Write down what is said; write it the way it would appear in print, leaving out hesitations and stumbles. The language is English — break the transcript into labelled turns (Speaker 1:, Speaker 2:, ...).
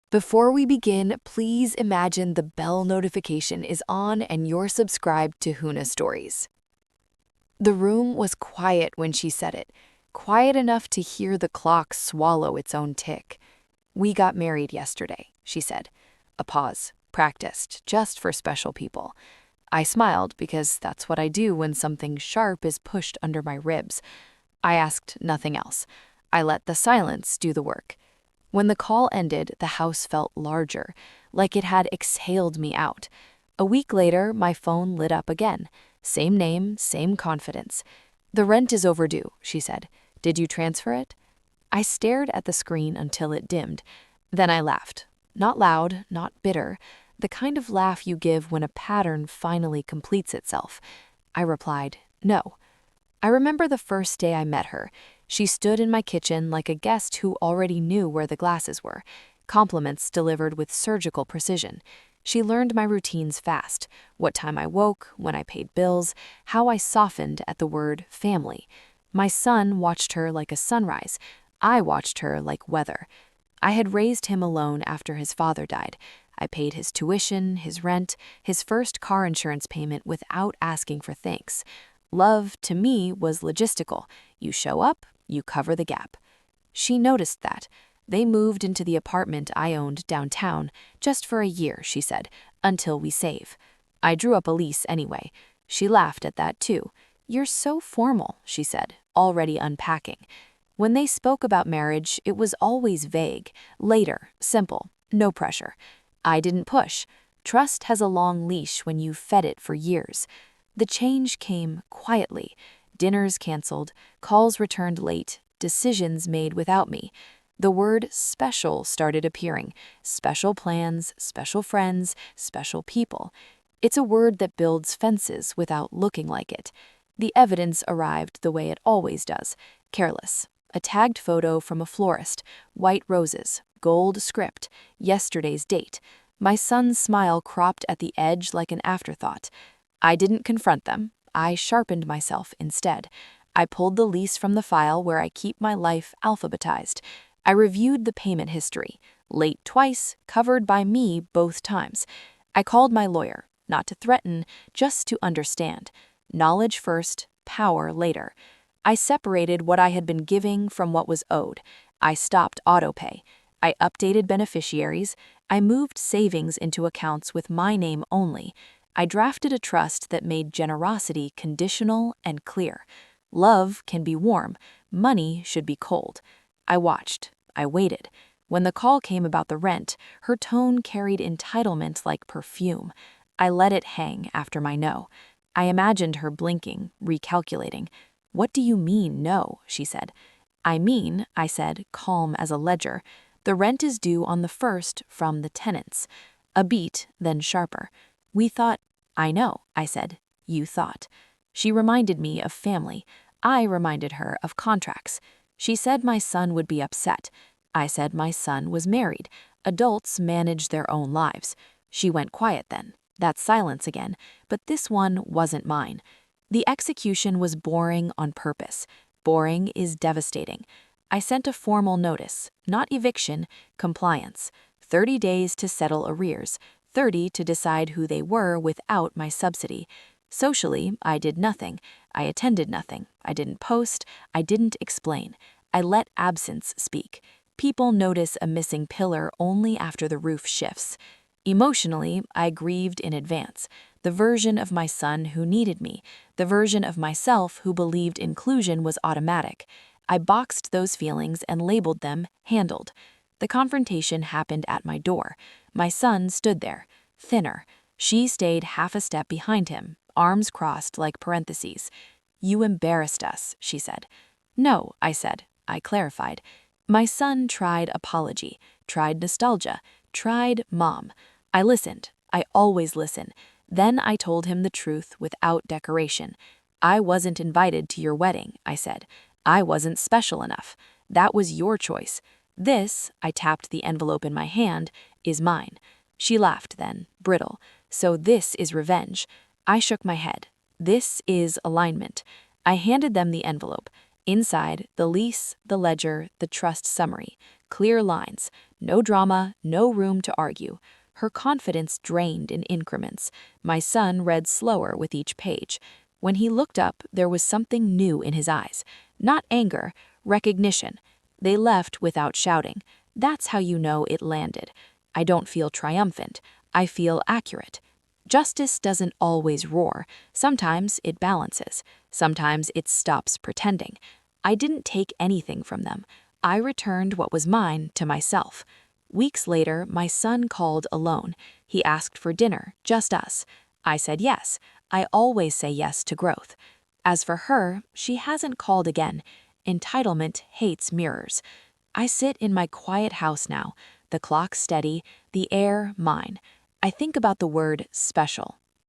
Speaker 1: Before we begin, please imagine the bell notification is on and you're subscribed to Huna Stories. The room was quiet when she said it, quiet enough to hear the clock swallow its own tick. "We got married yesterday," she said. A pause, practiced, just for special people. I smiled because that's what I do when something sharp is pushed under my ribs. I asked nothing else. I let the silence do the work. When the call ended, the house felt larger, like it had exhaled me out. A week later, my phone lit up again. Same name, same confidence. "The rent is overdue," she said. "Did you transfer it?" I stared at the screen until it dimmed. Then I laughed. Not loud, not bitter. The kind of laugh you give when a pattern finally completes itself. I replied, "No." I remember the first day I met her. She stood in my kitchen like a guest who already knew where the glasses were, compliments delivered with surgical precision. She learned my routines fast, what time I woke, when I paid bills, how I softened at the word family. My son watched her like a sunrise. I watched her like weather. I had raised him alone after his father died. I paid his tuition, his rent, his first car insurance payment without asking for thanks. Love, to me, was logistical. You show up, you cover the gap. She noticed that. "They moved into the apartment I owned downtown, just for a year," she said, "until we save." I drew up a lease anyway. She laughed at that too. "You're so formal," she said, already unpacking. When they spoke about marriage, it was always vague, later, simple, no pressure. I didn't push. Trust has a long leash when you've fed it for years. The change came quietly. Dinners canceled, calls returned late, decisions made without me. The word special started appearing. Special plans, special friends, special people. It's a word that builds fences without looking like it. The evidence arrived the way it always does, careless. A tagged photo from a florist, white roses, gold script, yesterday's date. My son's smile cropped at the edge like an afterthought. I didn't confront them. I sharpened myself instead. I pulled the lease from the file where I keep my life alphabetized. I reviewed the payment history. Late twice, covered by me both times. I called my lawyer, not to threaten, just to understand. Knowledge first, power later. I separated what I had been giving from what was owed. I stopped autopay. I updated beneficiaries. I moved savings into accounts with my name only. I drafted a trust that made generosity conditional and clear. Love can be warm. Money should be cold. I watched. I waited. When the call came about the rent, her tone carried entitlement like perfume. I let it hang after my no. I imagined her blinking, recalculating. "What do you mean, no?" she said. I said, calm as a ledger. "The rent is due on the 1st from the tenants." A beat, then sharper. "We thought—" "I know," I said. "You thought." She reminded me of family. I reminded her of contracts. She said my son would be upset. I said my son was married. Adults manage their own lives. She went quiet then. That silence again. But this one wasn't mine. The execution was boring on purpose. Boring is devastating. I sent a formal notice, not eviction, compliance. 30 days to settle arrears. 30 to decide who they were without my subsidy. Socially, I did nothing. I attended nothing. I didn't post. I didn't explain. I let absence speak. People notice a missing pillar only after the roof shifts. Emotionally, I grieved in advance. The version of my son who needed me. The version of myself who believed inclusion was automatic. I boxed those feelings and labeled them handled. The confrontation happened at my door. My son stood there, thinner. She stayed half a step behind him, arms crossed like parentheses. "You embarrassed us," she said. "No," I said. I clarified. My son tried apology, tried nostalgia, tried mom. I listened. I always listen. Then I told him the truth without decoration. "I wasn't invited to your wedding," I said. "I wasn't special enough. That was your choice. This," I tapped the envelope in my hand, "is mine." She laughed then, brittle. "So this is revenge." I shook my head. "This is alignment." I handed them the envelope. Inside, the lease, the ledger, the trust summary. Clear lines. No drama, no room to argue. Her confidence drained in increments. My son read slower with each page. When he looked up, there was something new in his eyes. Not anger, recognition. They left without shouting. That's how you know it landed. I don't feel triumphant. I feel accurate. Justice doesn't always roar. Sometimes it balances. Sometimes it stops pretending. I didn't take anything from them. I returned what was mine to myself. Weeks later, my son called alone. He asked for dinner, just us. I said yes. I always say yes to growth. As for her, she hasn't called again. Entitlement hates mirrors. I sit in my quiet house now, the clock steady, the air mine. I think about the word special